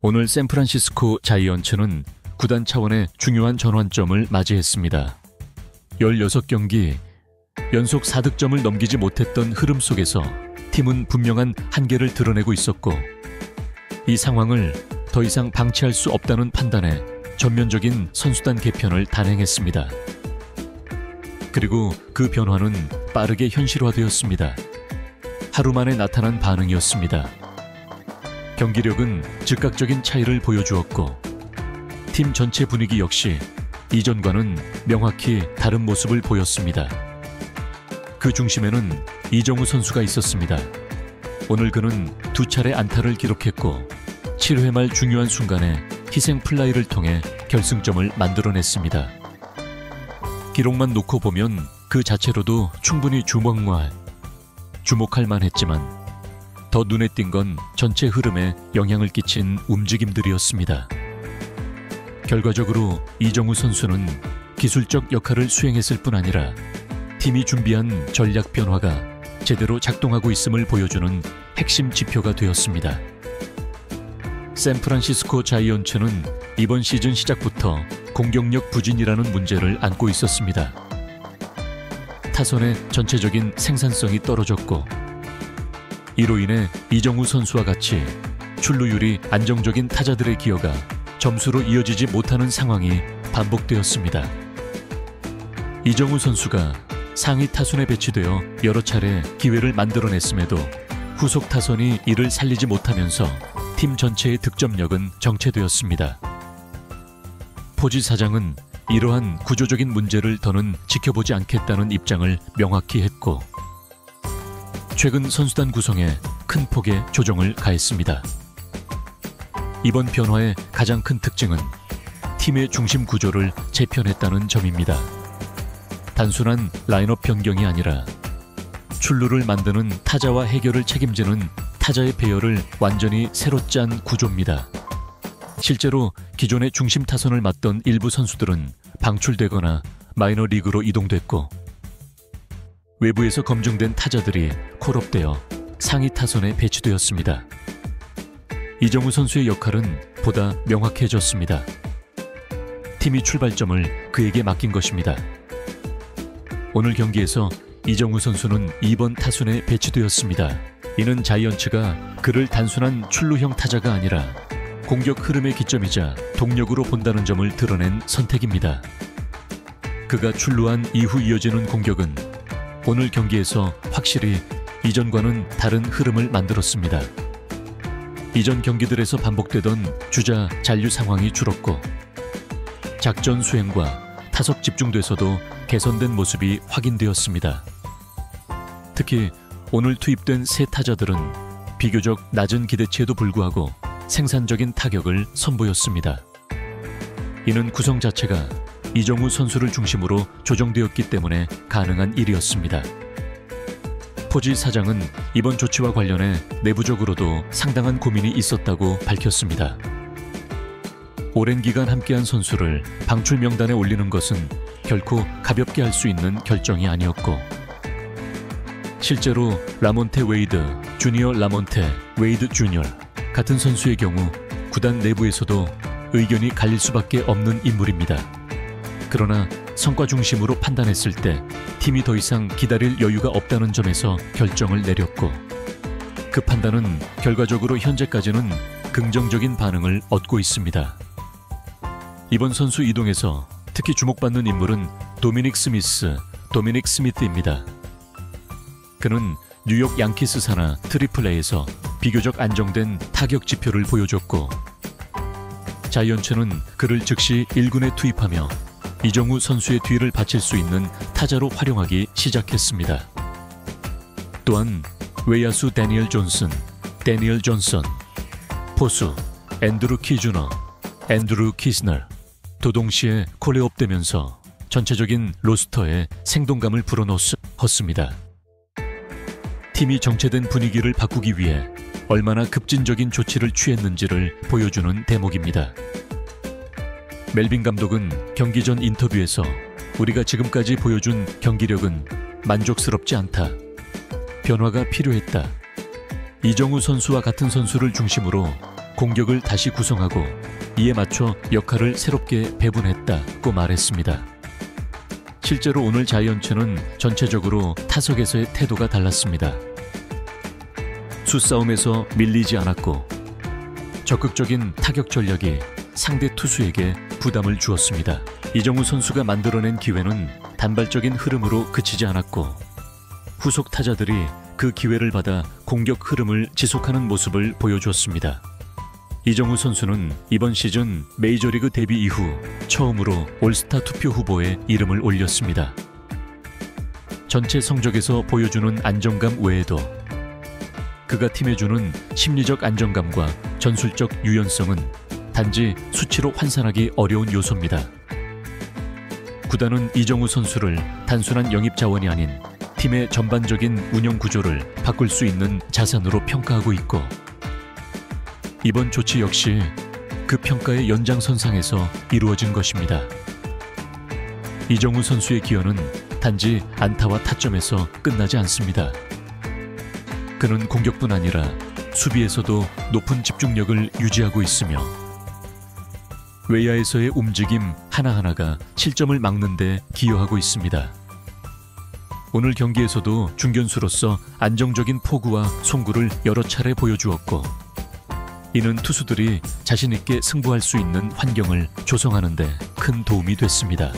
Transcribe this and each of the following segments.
오늘 샌프란시스코 자이언츠는 구단 차원의 중요한 전환점을 맞이했습니다. 16경기 연속 4득점을 넘기지 못했던 흐름 속에서 팀은 분명한 한계를 드러내고 있었고, 이 상황을 더 이상 방치할 수 없다는 판단에 전면적인 선수단 개편을 단행했습니다. 그리고 그 변화는 빠르게 현실화되었습니다. 하루 만에 나타난 반응이었습니다. 경기력은 즉각적인 차이를 보여주었고, 팀 전체 분위기 역시 이전과는 명확히 다른 모습을 보였습니다. 그 중심에는 이정우 선수가 있었습니다. 오늘 그는 2차례 안타를 기록했고 7회 말 중요한 순간에 희생 플라이를 통해 결승점을 만들어냈습니다. 기록만 놓고 보면 그 자체로도 충분히 주목할 만했지만, 더 눈에 띈 건 전체 흐름에 영향을 끼친 움직임들이었습니다. 결과적으로 이정우 선수는 기술적 역할을 수행했을 뿐 아니라 팀이 준비한 전략 변화가 제대로 작동하고 있음을 보여주는 핵심 지표가 되었습니다. 샌프란시스코 자이언츠는 이번 시즌 시작부터 공격력 부진이라는 문제를 안고 있었습니다. 타선의 전체적인 생산성이 떨어졌고, 이로 인해 이정우 선수와 같이 출루율이 안정적인 타자들의 기여가 점수로 이어지지 못하는 상황이 반복되었습니다. 이정우 선수가 상위 타순에 배치되어 여러 차례 기회를 만들어냈음에도 후속 타선이 이를 살리지 못하면서 팀 전체의 득점력은 정체되었습니다. 포지 사장은 이러한 구조적인 문제를 더는 지켜보지 않겠다는 입장을 명확히 했고, 최근 선수단 구성에 큰 폭의 조정을 가했습니다. 이번 변화의 가장 큰 특징은 팀의 중심 구조를 재편했다는 점입니다. 단순한 라인업 변경이 아니라 출루를 만드는 타자와 해결을 책임지는 타자의 배열을 완전히 새로 짠 구조입니다. 실제로 기존의 중심 타선을 맡던 일부 선수들은 방출되거나 마이너리그로 이동됐고, 외부에서 검증된 타자들이 콜업되어 상위 타선에 배치되었습니다. 이정우 선수의 역할은 보다 명확해졌습니다. 팀이 출발점을 그에게 맡긴 것입니다. 오늘 경기에서 이정우 선수는 2번 타순에 배치되었습니다. 이는 자이언츠가 그를 단순한 출루형 타자가 아니라 공격 흐름의 기점이자 동력으로 본다는 점을 드러낸 선택입니다. 그가 출루한 이후 이어지는 공격은 오늘 경기에서 확실히 이전과는 다른 흐름을 만들었습니다. 이전 경기들에서 반복되던 주자 잔류 상황이 줄었고, 작전 수행과 타석 집중돼서도 개선된 모습이 확인되었습니다. 특히 오늘 투입된 세 타자들은 비교적 낮은 기대치에도 불구하고 생산적인 타격을 선보였습니다. 이는 구성 자체가 이정우 선수를 중심으로 조정되었기 때문에 가능한 일이었습니다. 포지 사장은 이번 조치와 관련해 내부적으로도 상당한 고민이 있었다고 밝혔습니다. 오랜 기간 함께한 선수를 방출 명단에 올리는 것은 결코 가볍게 할 수 있는 결정이 아니었고, 실제로 라몬테 웨이드, 주니어 라몬테 웨이드 주니어 같은 선수의 경우 구단 내부에서도 의견이 갈릴 수밖에 없는 인물입니다. 그러나 성과 중심으로 판단했을 때 팀이 더 이상 기다릴 여유가 없다는 점에서 결정을 내렸고, 그 판단은 결과적으로 현재까지는 긍정적인 반응을 얻고 있습니다. 이번 선수 이동에서 특히 주목받는 인물은 도미닉 스미스입니다. 그는 뉴욕 양키스 산하 트리플레이에서 비교적 안정된 타격 지표를 보여줬고, 자이언츠는 그를 즉시 1군에 투입하며 이정우 선수의 뒤를 바칠 수 있는 타자로 활용하기 시작했습니다. 또한 외야수 데니엘 존슨, 포수 앤드루 키즈너, 앤드루 키스널도 동시에 콜레업되면서 전체적인 로스터에 생동감을 불어넣었습니다. 팀이 정체된 분위기를 바꾸기 위해 얼마나 급진적인 조치를 취했는지를 보여주는 대목입니다. 멜빈 감독은 경기 전 인터뷰에서 우리가 지금까지 보여준 경기력은 만족스럽지 않다. 변화가 필요했다. 이정우 선수와 같은 선수를 중심으로 공격을 다시 구성하고 이에 맞춰 역할을 새롭게 배분했다고 말했습니다. 실제로 오늘 자이언츠는 전체적으로 타석에서의 태도가 달랐습니다. 수싸움에서 밀리지 않았고 적극적인 타격 전략이 상대 투수에게 부담을 주었습니다. 이정우 선수가 만들어낸 기회는 단발적인 흐름으로 그치지 않았고 후속 타자들이 그 기회를 받아 공격 흐름을 지속하는 모습을 보여주었습니다. 이정우 선수는 이번 시즌 메이저리그 데뷔 이후 처음으로 올스타 투표 후보에 이름을 올렸습니다. 전체 성적에서 보여주는 안정감 외에도 그가 팀에 주는 심리적 안정감과 전술적 유연성은 단지 수치로 환산하기 어려운 요소입니다. 구단은 이정우 선수를 단순한 영입 자원이 아닌 팀의 전반적인 운영 구조를 바꿀 수 있는 자산으로 평가하고 있고 이번 조치 역시 그 평가의 연장선상에서 이루어진 것입니다. 이정우 선수의 기여는 단지 안타와 타점에서 끝나지 않습니다. 그는 공격뿐 아니라 수비에서도 높은 집중력을 유지하고 있으며 외야에서의 움직임 하나하나가 실점을 막는 데 기여하고 있습니다. 오늘 경기에서도 중견수로서 안정적인 포구와 송구를 여러 차례 보여주었고 이는 투수들이 자신 있게 승부할 수 있는 환경을 조성하는 데 큰 도움이 됐습니다.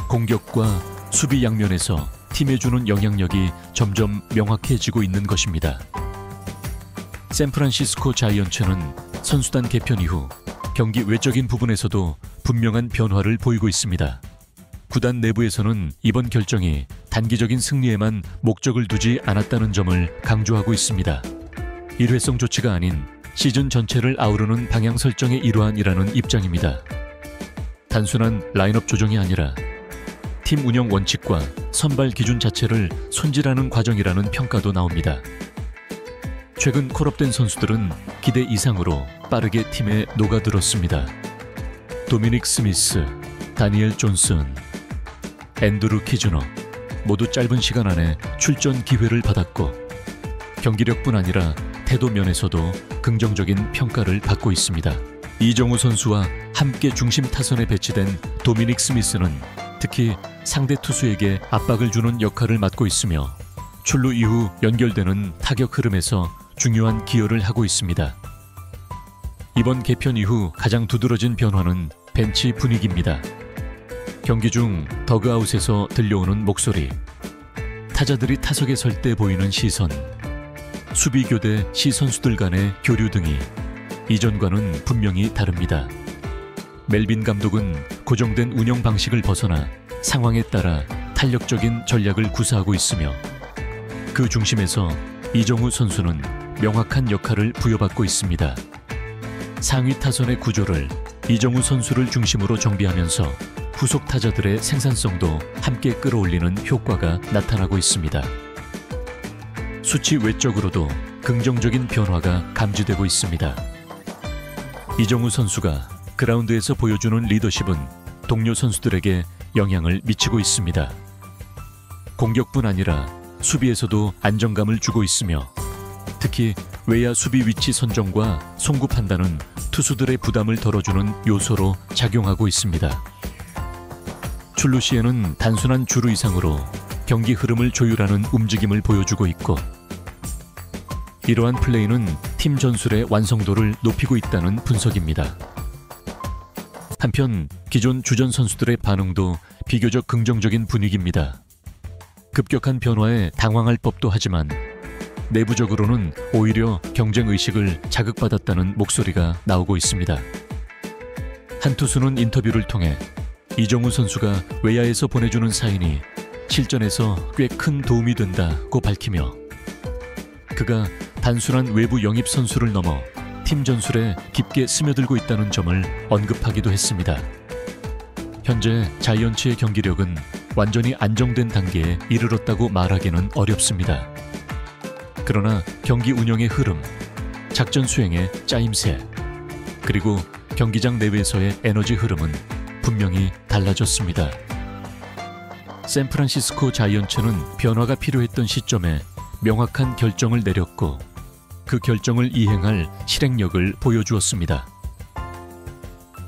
공격과 수비 양면에서 팀에 주는 영향력이 점점 명확해지고 있는 것입니다. 샌프란시스코 자이언츠는 선수단 개편 이후 경기 외적인 부분에서도 분명한 변화를 보이고 있습니다. 구단 내부에서는 이번 결정이 단기적인 승리에만 목적을 두지 않았다는 점을 강조하고 있습니다. 일회성 조치가 아닌 시즌 전체를 아우르는 방향 설정의 일환이라는 입장입니다. 단순한 라인업 조정이 아니라 팀 운영 원칙과 선발 기준 자체를 손질하는 과정이라는 평가도 나옵니다. 최근 콜업된 선수들은 기대 이상으로 빠르게 팀에 녹아들었습니다. 도미닉 스미스, 다니엘 존슨, 앤드루 키즈너 모두 짧은 시간 안에 출전 기회를 받았고 경기력뿐 아니라 태도 면에서도 긍정적인 평가를 받고 있습니다. 이정우 선수와 함께 중심 타선에 배치된 도미닉 스미스는 특히 상대 투수에게 압박을 주는 역할을 맡고 있으며 출루 이후 연결되는 타격 흐름에서 중요한 기여를 하고 있습니다. 이번 개편 이후 가장 두드러진 변화는 벤치 분위기입니다. 경기 중 더그아웃에서 들려오는 목소리, 타자들이 타석에 설 때 보이는 시선, 수비 교대 시 선수들 간의 교류 등이 이전과는 분명히 다릅니다. 멜빈 감독은 고정된 운영 방식을 벗어나 상황에 따라 탄력적인 전략을 구사하고 있으며 그 중심에서 이정우 선수는 명확한 역할을 부여받고 있습니다. 상위 타선의 구조를 이정우 선수를 중심으로 정비하면서 후속 타자들의 생산성도 함께 끌어올리는 효과가 나타나고 있습니다. 수치 외적으로도 긍정적인 변화가 감지되고 있습니다. 이정우 선수가 그라운드에서 보여주는 리더십은 동료 선수들에게 영향을 미치고 있습니다. 공격뿐 아니라 수비에서도 안정감을 주고 있으며 특히 외야 수비 위치 선정과 송구 판단은 투수들의 부담을 덜어주는 요소로 작용하고 있습니다. 출루 시에는 단순한 주루 이상으로 경기 흐름을 조율하는 움직임을 보여주고 있고 이러한 플레이는 팀 전술의 완성도를 높이고 있다는 분석입니다. 한편 기존 주전 선수들의 반응도 비교적 긍정적인 분위기입니다. 급격한 변화에 당황할 법도 하지만 내부적으로는 오히려 경쟁의식을 자극받았다는 목소리가 나오고 있습니다. 한 투수는 인터뷰를 통해 이정우 선수가 외야에서 보내주는 사인이 실전에서 꽤 큰 도움이 된다고 밝히며 그가 단순한 외부 영입 선수를 넘어 팀 전술에 깊게 스며들고 있다는 점을 언급하기도 했습니다. 현재 자이언츠의 경기력은 완전히 안정된 단계에 이르렀다고 말하기는 어렵습니다. 그러나 경기 운영의 흐름, 작전 수행의 짜임새, 그리고 경기장 내외에서의 에너지 흐름은 분명히 달라졌습니다. 샌프란시스코 자이언츠는 변화가 필요했던 시점에 명확한 결정을 내렸고 그 결정을 이행할 실행력을 보여주었습니다.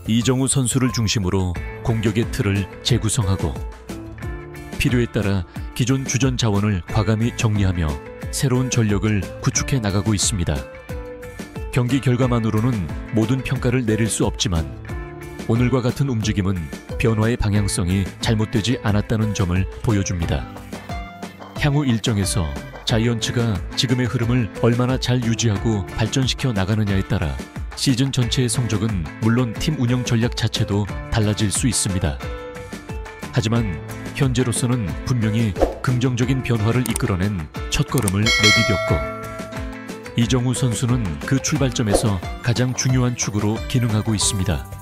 이정우 선수를 중심으로 공격의 틀을 재구성하고 필요에 따라 기존 주전 자원을 과감히 정리하며 새로운 전력을 구축해 나가고 있습니다. 경기 결과만으로는 모든 평가를 내릴 수 없지만 오늘과 같은 움직임은 변화의 방향성이 잘못되지 않았다는 점을 보여줍니다. 향후 일정에서 자이언츠가 지금의 흐름을 얼마나 잘 유지하고 발전시켜 나가느냐에 따라 시즌 전체의 성적은 물론 팀 운영 전략 자체도 달라질 수 있습니다. 하지만 현재로서는 분명히 긍정적인 변화를 이끌어낸 첫걸음을 내디뎠고 이정우 선수는 그 출발점에서 가장 중요한 축으로 기능하고 있습니다.